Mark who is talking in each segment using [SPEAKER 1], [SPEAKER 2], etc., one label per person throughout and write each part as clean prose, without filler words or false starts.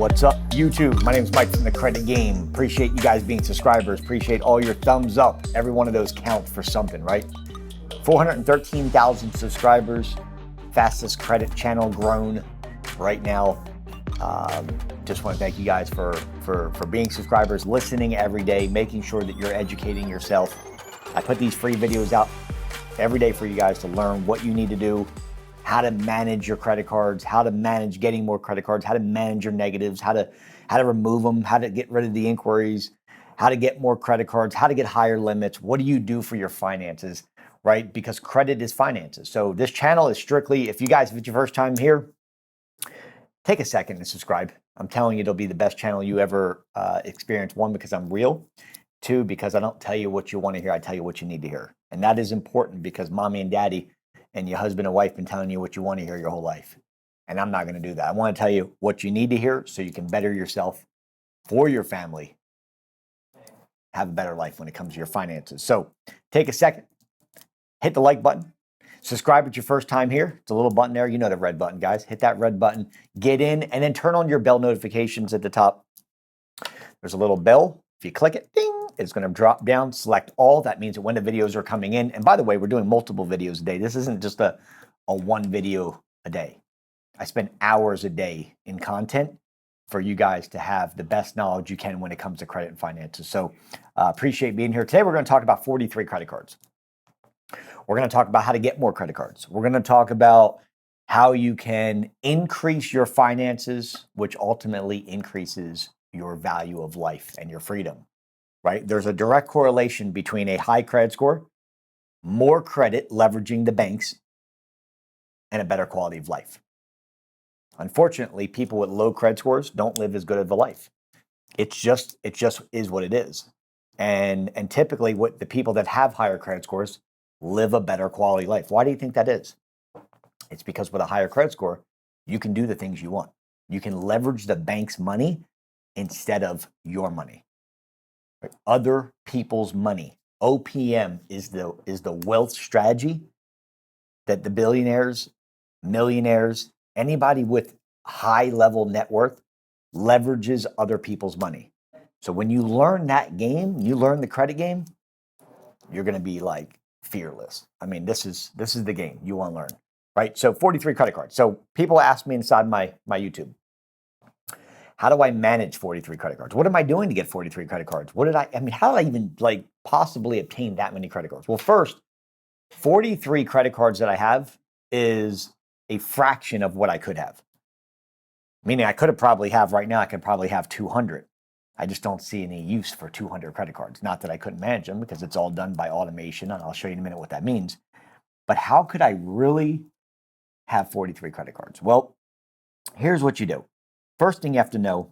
[SPEAKER 1] What's up, YouTube? My name is Mike from The Credit Game. Appreciate you guys being subscribers. Appreciate all your thumbs up. Every one of those counts for something, right? 413,000 subscribers. Fastest credit channel grown right now. Just want to thank you guys for being subscribers, listening every day, making sure that you're educating yourself. I put these free videos out every day for you guys to learn what you need to do, how to manage your credit cards, how to manage getting more credit cards, how to manage your negatives, how to remove them, how to get rid of the inquiries, how to get more credit cards, how to get higher limits. What do you do for your finances, right? Because credit is finances. So this channel is strictly, if it's your first time here, take a second and subscribe. I'm telling you, it'll be the best channel you ever experience. One, because I'm real. Two, because I don't tell you what you want to hear. I tell you what you need to hear. And that is important because mommy and daddy and your husband and wife been telling you what you want to hear your whole life. And I'm not going to do that. I want to tell you what you need to hear so you can better yourself for your family, have a better life when it comes to your finances. So take a second, hit the like button, subscribe if your first time here. It's a little button there. You know the red button, guys. Hit that red button, get in, and then turn on your bell notifications at the top. There's a little bell. If you click it, ding, it's going to drop down, select all. That means that when the videos are coming in, and by the way, we're doing multiple videos a day. This isn't just a one video a day. I spend hours a day in content for you guys to have the best knowledge you can when it comes to credit and finances. So appreciate being here. Today, we're going to talk about 43 credit cards. We're going to talk about how to get more credit cards. We're going to talk about how you can increase your finances, which ultimately increases your value of life and your freedom, right? There's a direct correlation between a high credit score, more credit leveraging the banks, and a better quality of life. Unfortunately, people with low credit scores don't live as good of a life. It just is what it is. And typically what the people that have higher credit scores live a better quality life. Why do you think that is? It's because with a higher credit score, you can do the things you want. You can leverage the bank's money instead of your money. Other people's money. OPM is the wealth strategy that the billionaires, millionaires, anybody with high level net worth leverages other people's money. So when you learn that game, you learn the credit game, you're going to be like fearless. I mean, this is the game you want to learn, right? So 43 credit cards. So people ask me inside my YouTube, how do I manage 43 credit cards? What am I doing to get 43 credit cards? How did I even possibly obtain that many credit cards? Well, first, 43 credit cards that I have is a fraction of what I could have. Meaning I could probably have 200. I just don't see any use for 200 credit cards. Not that I couldn't manage them because it's all done by automation, and I'll show you in a minute what that means. But how could I really have 43 credit cards? Well, here's what you do. First thing you have to know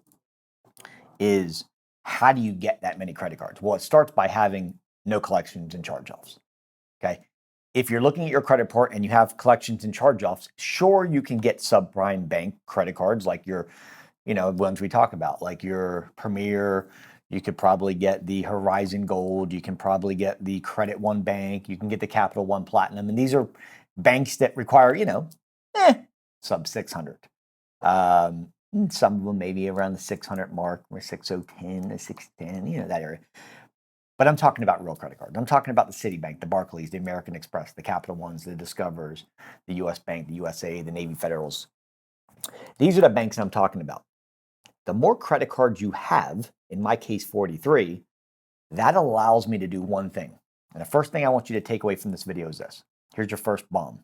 [SPEAKER 1] is, how do you get that many credit cards? Well, it starts by having no collections and charge-offs, okay? If you're looking at your credit report and you have collections and charge-offs, sure, you can get subprime bank credit cards like your, ones we talk about, like your Premier. You could probably get the Horizon Gold. You can probably get the Credit One Bank. You can get the Capital One Platinum. And these are banks that require, sub 600. Some of them maybe around the 600 mark, or 6010, the 610, that area. But I'm talking about real credit cards. I'm talking about the Citibank, the Barclays, the American Express, the Capital Ones, the Discovers, the US Bank, the USA, the Navy Federals. These are the banks I'm talking about. The more credit cards you have, in my case 43, that allows me to do one thing. And the first thing I want you to take away from this video is this. Here's your first bomb.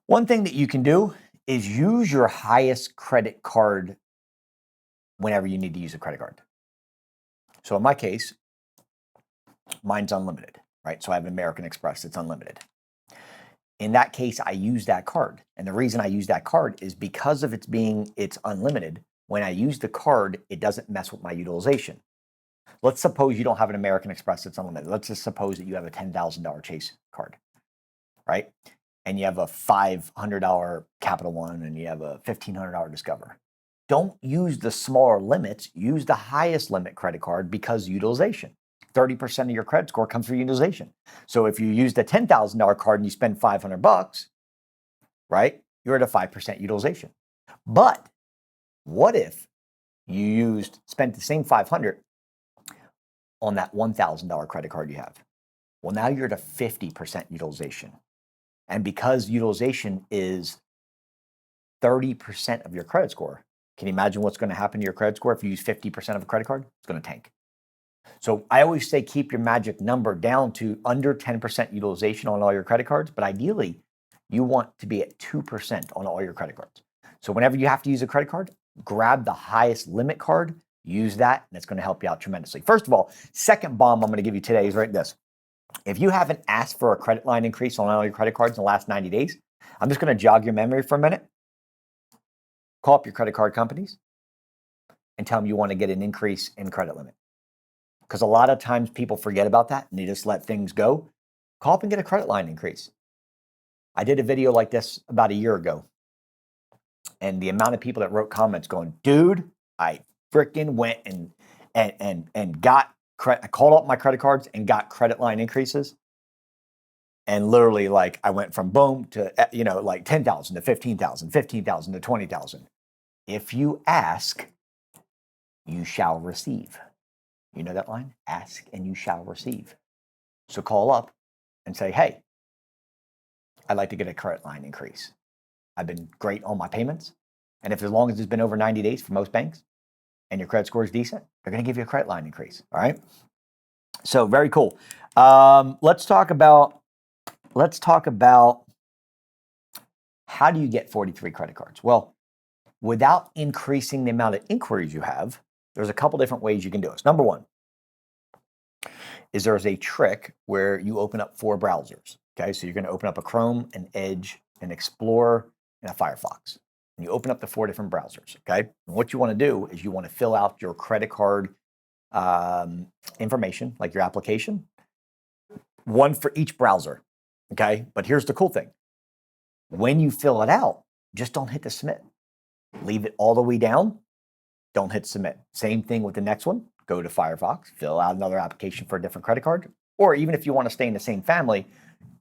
[SPEAKER 1] One thing that you can do is use your highest credit card whenever you need to use a credit card. So in my case, mine's unlimited, right? So I have American Express, it's unlimited. In that case, I use that card. And the reason I use that card is because of it's unlimited. When I use the card, it doesn't mess with my utilization. Let's suppose you don't have an American Express that's unlimited. Let's just suppose that you have a $10,000 Chase card, right? And you have a $500 Capital One and you have a $1,500 Discover. Don't use the smaller limits, use the highest limit credit card because utilization. 30% of your credit score comes from utilization. So if you use the $10,000 card and you spend $500, right, you're at a 5% utilization. But What if you spent the same 500 on that $1,000 credit card you have? Well, now you're at a 50% utilization. And because utilization is 30% of your credit score, can you imagine what's going to happen to your credit score if you use 50% of a credit card? It's going to tank. So I always say keep your magic number down to under 10% utilization on all your credit cards, but ideally you want to be at 2% on all your credit cards. So whenever you have to use a credit card, grab the highest limit card, use that, and it's going to help you out tremendously. First of all, second bomb I'm going to give you today is right this. If you haven't asked for a credit line increase on all your credit cards in the last 90 days, I'm just going to jog your memory for a minute. Call up your credit card companies and tell them you want to get an increase in credit limit. Because a lot of times people forget about that and they just let things go. Call up and get a credit line increase. I did a video like this about a year ago. And the amount of people that wrote comments going, dude, I freaking went and got I called up my credit cards and got credit line increases. And literally, like, I went from boom to, like 10,000 to 15,000, 15,000 to 20,000. If you ask, you shall receive. You know that line? Ask and you shall receive. So call up and say, hey, I'd like to get a credit line increase. I've been great on my payments. And if as long as it's been over 90 days for most banks and your credit score is decent, they're going to give you a credit line increase. All right. So very cool. Let's talk about how do you get 43 credit cards? Well, without increasing the amount of inquiries you have, there's a couple different ways you can do it. Number one is there's a trick where you open up 4 browsers. Okay, so you're going to open up a Chrome, an Edge, an Explorer, and a Firefox. And you open up the 4 different browsers. Okay, and what you want to do is you want to fill out your credit card information, like your application, one for each browser. Okay, but here's the cool thing. When you fill it out, just don't hit the submit. Leave it all the way down. Don't hit submit. Same thing with the next one. Go to Firefox, fill out another application for a different credit card. Or even if you want to stay in the same family,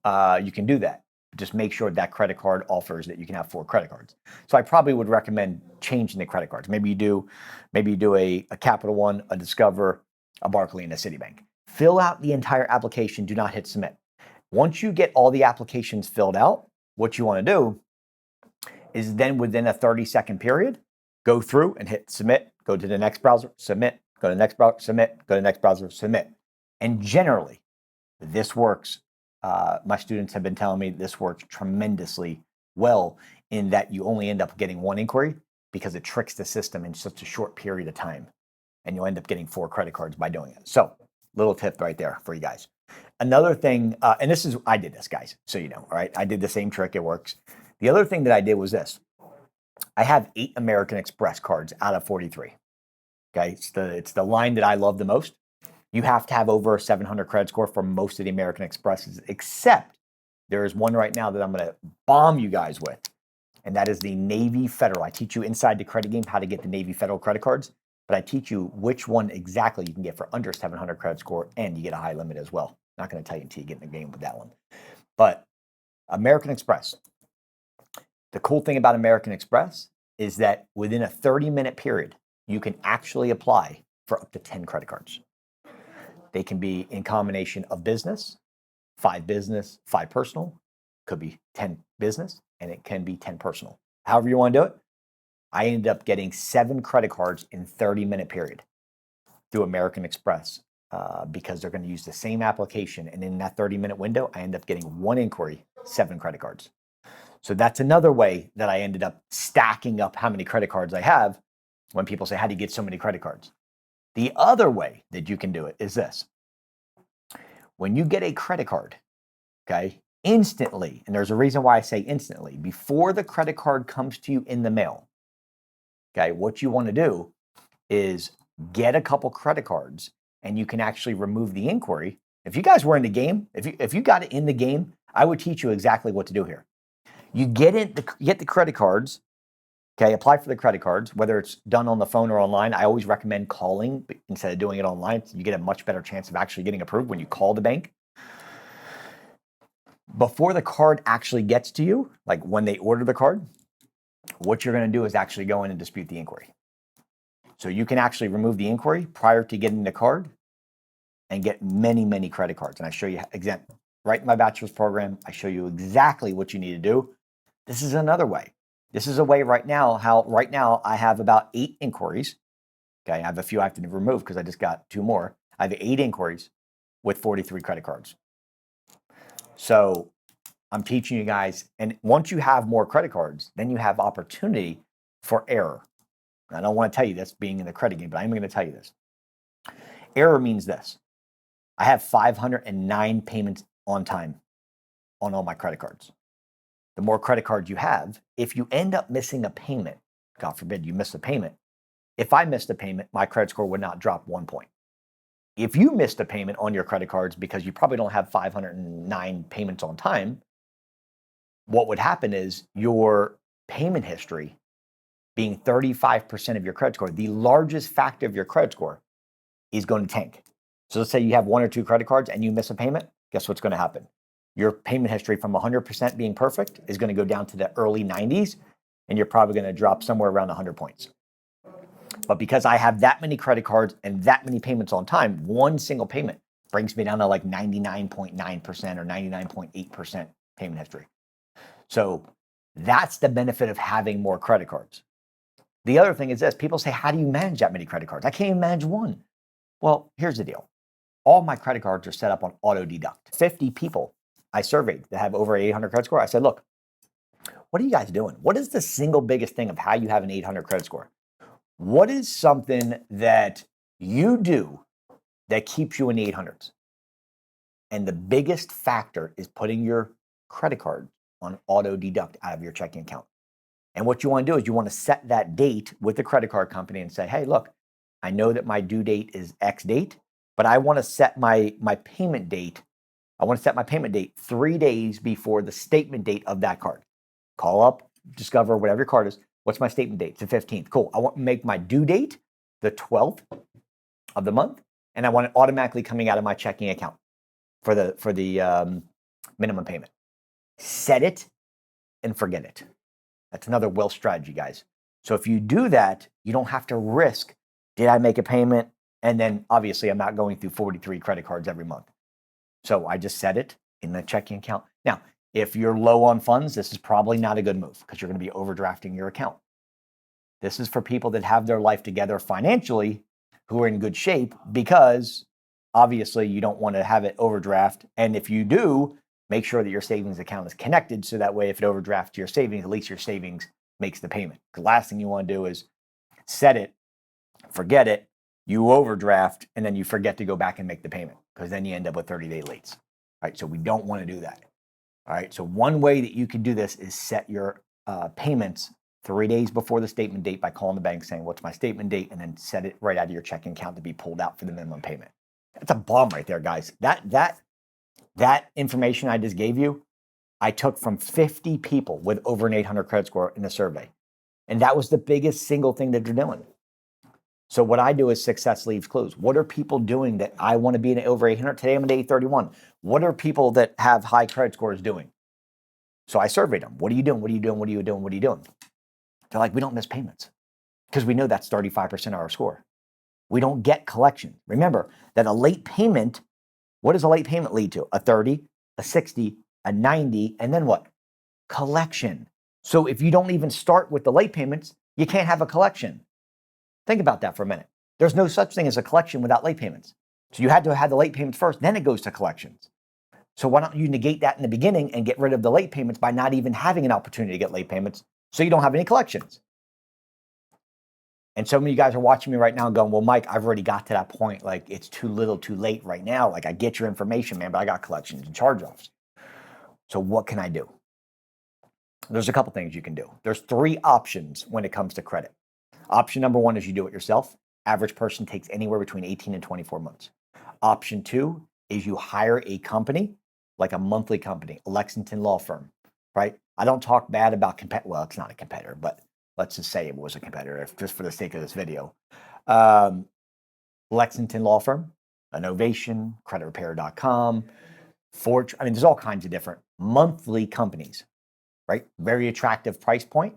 [SPEAKER 1] you can do that. Just make sure that credit card offers that you can have 4 credit cards. So I probably would recommend changing the credit cards. Maybe you do a Capital One, a Discover, a Barclays, and a Citibank. Fill out the entire application. Do not hit submit. Once you get all the applications filled out, what you want to do is then within a 30-second period, go through and hit submit, go to the next browser, submit, go to the next browser, submit, go to the next browser, submit. And generally, this works. My students have been telling me this works tremendously well in that you only end up getting 1 inquiry because it tricks the system in such a short period of time. And you'll end up getting 4 credit cards by doing it. So, little tip right there for you guys. Another thing, and I did this, guys, so you know, all right? I did the same trick. It works. The other thing that I did was this. I have 8 American Express cards out of 43. Okay, it's the line that I love the most. You have to have over a 700 credit score for most of the American Expresses, except there is one right now that I'm going to bomb you guys with, and that is the Navy Federal. I teach you inside the credit game how to get the Navy Federal credit cards, but I teach you which one exactly you can get for under 700 credit score, and you get a high limit as well. Not going to tell you until you get in the game with that one. But American Express, the cool thing about American Express is that within a 30-minute period, you can actually apply for up to 10 credit cards. They can be in combination of business, 5 personal, could be 10 business, and it can be 10 personal. However you want to do it. I ended up getting 7 credit cards in 30-minute period through American Express because they're going to use the same application. And in that 30-minute window, I end up getting 1 inquiry, 7 credit cards. So that's another way that I ended up stacking up how many credit cards I have when people say, how do you get so many credit cards? The other way that you can do it is this. When you get a credit card, okay, instantly, and there's a reason why I say instantly, before the credit card comes to you in the mail, okay, what you want to do is get a couple credit cards and you can actually remove the inquiry. If you guys were in the game, if you got it in the game, I would teach you exactly what to do here. You get the credit cards, okay, apply for the credit cards, whether it's done on the phone or online. I always recommend calling instead of doing it online. You get a much better chance of actually getting approved when you call the bank. Before the card actually gets to you, like when they order the card, what you're going to do is actually go in and dispute the inquiry. So you can actually remove the inquiry prior to getting the card and get many, many credit cards. And I show you, example, right in my bachelor's program, I show you exactly what you need to do. This is another way. This is a way right now, how right now I have about 8 inquiries. Okay, I have a few I have to remove because I just got 2 more. I have 8 inquiries with 43 credit cards. So I'm teaching you guys, and once you have more credit cards, then you have opportunity for error. I don't want to tell you this being in the credit game, but I'm going to tell you this. Error means this. I have 509 payments on time on all my credit cards. The more credit cards you have, if you end up missing a payment, God forbid you miss a payment, if I missed a payment, my credit score would not drop 1 point. If you missed a payment on your credit cards because you probably don't have 509 payments on time, what would happen is your payment history being 35% of your credit score, the largest factor of your credit score, is going to tank. So let's say you have 1 or 2 credit cards and you miss a payment, guess what's going to happen? Your payment history from 100% being perfect is going to go down to the early 90s, and you're probably going to drop somewhere around 100 points. But because I have that many credit cards and that many payments on time, one single payment brings me down to like 99.9% or 99.8% payment history. So that's the benefit of having more credit cards. The other thing is this, people say, how do you manage that many credit cards? I can't even manage one. Well, here's the deal. All my credit cards are set up on auto deduct. 50 people I surveyed that have over 800 credit score. I said, look, what are you guys doing? What is the single biggest thing of how you have an 800 credit score? What is something that you do that keeps you in the 800s? And the biggest factor is putting your credit card on auto deduct out of your checking account. And what you want to do is you want to set that date with the credit card company and say, hey, look, I know that my due date is X date, but I want to set my payment date. I want to set my payment date 3 days before the statement date of that card. Call up, discover whatever your card is. What's my statement date? It's the 15th. Cool. I want to make my due date the 12th of the month, and I want it automatically coming out of my checking account for the minimum payment. Set it and forget it. That's another wealth strategy, guys. So if you do that, you don't have to risk, did I make a payment? And then obviously I'm not going through 43 credit cards every month. So I just set it in the checking account. Now, if you're low on funds, this is probably not a good move because you're going to be overdrafting your account. This is for people that have their life together financially, who are in good shape, because obviously you don't want to have it overdraft. And if you do, make sure that your savings account is connected so that way if it overdrafts your savings, at least your savings makes the payment. The last thing you want to do is set it, forget it, you overdraft, and then you forget to go back and make the payment because then you end up with 30-day lates. All right, so we don't want to do that. All right, so one way that you can do this is set your payments 3 days before the statement date by calling the bank saying, what's my statement date? And then set it right out of your checking account to be pulled out for the minimum payment. That's a bomb right there, guys. That information I just gave you, I took from 50 people with over an 800 credit score in a survey. And that was the biggest single thing that they're doing. So what I do is success leaves clues. What are people doing that I want to be in over 800? Today I'm at 831. What are people that have high credit scores doing? So I surveyed them. What are you doing? What are you doing? What are you doing? What are you doing? They're like, we don't miss payments because we know that's 35% of our score. We don't get collections. Remember that a late payment, what does a late payment lead to? A 30, a 60, a 90, and then what? Collection. So if you don't even start with the late payments, you can't have a collection. Think about that for a minute. There's no such thing as a collection without late payments. So you had to have the late payments first, then it goes to collections. So why don't you negate that in the beginning and get rid of the late payments by not even having an opportunity to get late payments so you don't have any collections? And some of you guys are watching me right now going, well, Mike, I've already got to that point. Like, it's too little too late right now. Like, I get your information, man, but I got collections and charge-offs. So what can I do? There's a couple things you can do. There's 3 options when it comes to credit. Option number 1 is you do it yourself. Average person takes anywhere between 18 and 24 months. Option 2 is you hire a company, like a monthly company, a Lexington law firm, right? I don't talk bad about well, it's not a competitor, but let's just say it was a competitor just for the sake of this video. Lexington law firm, Innovation, creditrepair.com, there's all kinds of different monthly companies, right? Very attractive price point.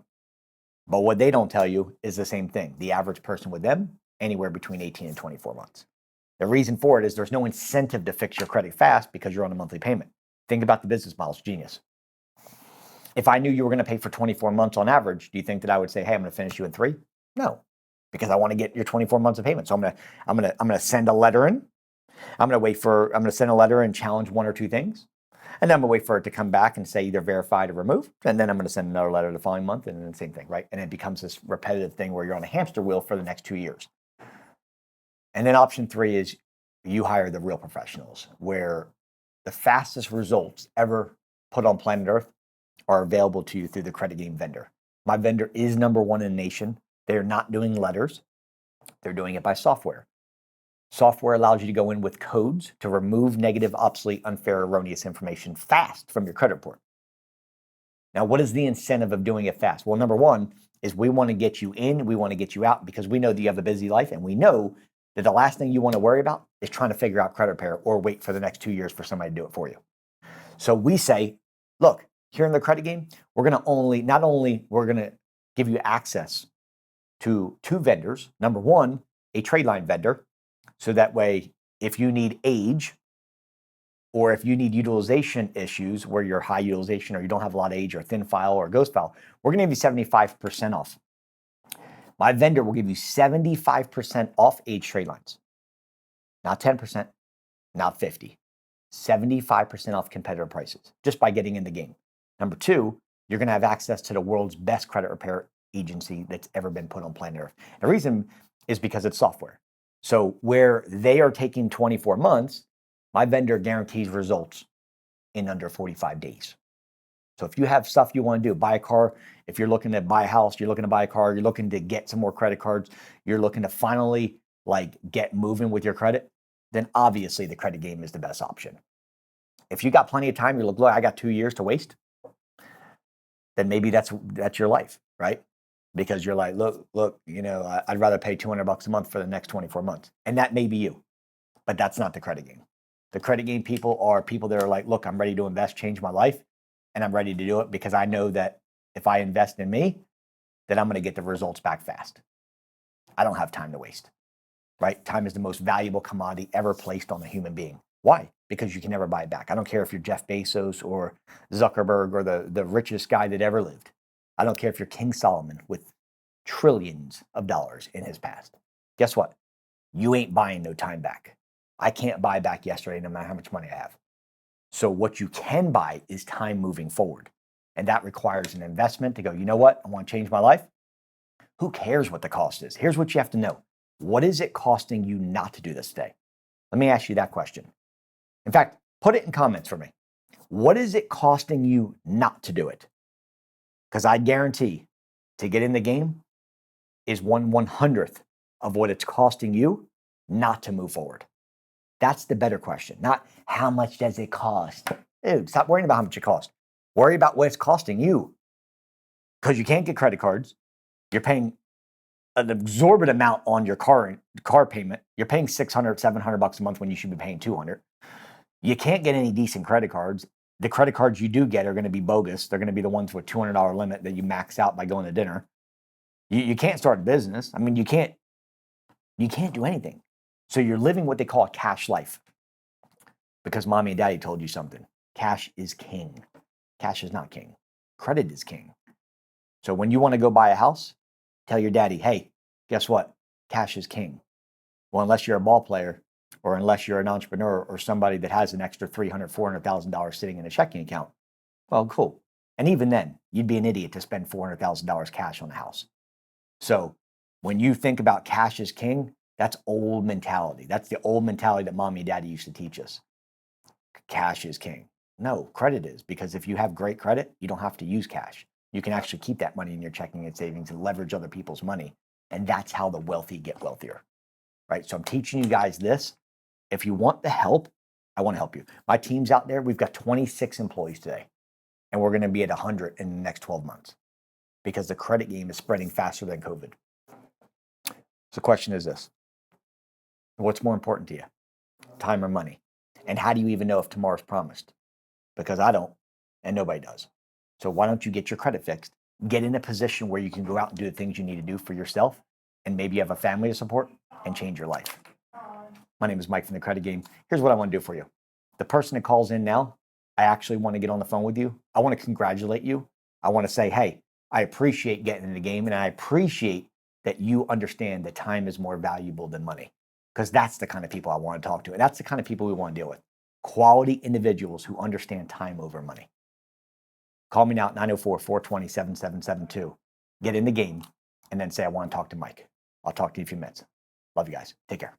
[SPEAKER 1] But what they don't tell you is the same thing. The average person with them, anywhere between 18 and 24 months. The reason for it is there's no incentive to fix your credit fast because you're on a monthly payment. Think about the business model. It's genius. If I knew you were going to pay for 24 months on average, do you think that I would say, hey, I'm going to finish you in 3? No, because I want to get your 24 months of payment. So I'm going to send a letter in. I'm going to send a letter and challenge 1 or 2 things. And then I'm going to wait for it to come back and say either verified or removed. And then I'm going to send another letter the following month and then the same thing, right? And it becomes this repetitive thing where you're on a hamster wheel for the next 2 years. And then option 3 is you hire the real professionals, where the fastest results ever put on planet Earth are available to you through the credit game vendor. My vendor is number 1 in the nation. They're not doing letters. They're doing it by software. Software allows you to go in with codes to remove negative, obsolete, unfair, erroneous information fast from your credit report. Now, what is the incentive of doing it fast? Well, number 1 is we want to get you in, we want to get you out, because we know that you have a busy life, and we know that the last thing you want to worry about is trying to figure out credit repair or wait for the next 2 years for somebody to do it for you. So we say, look, here in the credit game, we're going to give you access to 2 vendors. Number 1, a Tradeline vendor. So that way, if you need age or if you need utilization issues where you're high utilization or you don't have a lot of age or thin file or ghost file, we're going to give you 75% off. My vendor will give you 75% off age trade lines. Not 10%, not 50. 75% off competitor prices just by getting in the game. Number 2, you're going to have access to the world's best credit repair agency that's ever been put on planet Earth. The reason is because it's software. So where they are taking 24 months, my vendor guarantees results in under 45 days. So if you have stuff you want to do, buy a car, if you're looking to buy a house, you're looking to buy a car, you're looking to get some more credit cards, you're looking to finally get moving with your credit, then obviously the credit game is the best option. If you got plenty of time, you look, I got 2 years to waste, then maybe that's your life, right? Because you're like, look, I'd rather pay $200 a month for the next 24 months. And that may be you, but that's not the credit game. The credit game people are people that are like, look, I'm ready to invest, change my life, and I'm ready to do it because I know that if I invest in me, then I'm going to get the results back fast. I don't have time to waste, right? Time is the most valuable commodity ever placed on a human being. Why? Because you can never buy it back. I don't care if you're Jeff Bezos or Zuckerberg or the richest guy that ever lived. I don't care if you're King Solomon with trillions of dollars in his past. Guess what? You ain't buying no time back. I can't buy back yesterday no matter how much money I have. So what you can buy is time moving forward. And that requires an investment to go, you know what? I want to change my life. Who cares what the cost is? Here's what you have to know. What is it costing you not to do this today? Let me ask you that question. In fact, put it in comments for me. What is it costing you not to do it? Because I guarantee to get in the game is 1/100th of what it's costing you not to move forward. That's the better question, not how much does it cost? Dude, stop worrying about how much it costs. Worry about what it's costing you. Because you can't get credit cards. You're paying an exorbitant amount on your car payment. You're paying $600, $700 a month when you should be paying $200. You can't get any decent credit cards. The credit cards you do get are going to be bogus. They're going to be the ones with $200 limit that you max out by going to dinner. You can't start a business. I mean, you can't do anything. So you're living what they call a cash life because mommy and daddy told you something. Cash is king. Cash is not king. Credit is king. So when you want to go buy a house, tell your daddy, hey, guess what? Cash is king. Well, unless you're a ball player or unless you're an entrepreneur or somebody that has an extra $300,000, $400,000 sitting in a checking account, well, cool. And even then, you'd be an idiot to spend $400,000 cash on a house. So when you think about cash is king, that's old mentality. That's the old mentality that mommy and daddy used to teach us. Cash is king. No, credit is, because if you have great credit, you don't have to use cash. You can actually keep that money in your checking and savings and leverage other people's money. And that's how the wealthy get wealthier, right? So I'm teaching you guys this. If you want the help, I want to help you. My team's out there. We've got 26 employees today, and we're going to be at 100 in the next 12 months because the credit game is spreading faster than COVID. So the question is this. What's more important to you, time or money? And how do you even know if tomorrow's promised? Because I don't, and nobody does. So why don't you get your credit fixed Get in a position where you can go out and do the things you need to do for yourself, and maybe you have a family to support, and change your life. My name is Mike from the Credit Game. Here's what I want to do for you. The person that calls in now, I actually want to get on the phone with you. I want to congratulate you. I want to say, hey, I appreciate getting in the game, and I appreciate that you understand that time is more valuable than money, because that's the kind of people I want to talk to, and that's the kind of people we want to deal with. Quality individuals who understand time over money. Call me now at 904-420-7772. Get in the game, and then say, I want to talk to Mike. I'll talk to you in a few minutes. Love you guys. Take care.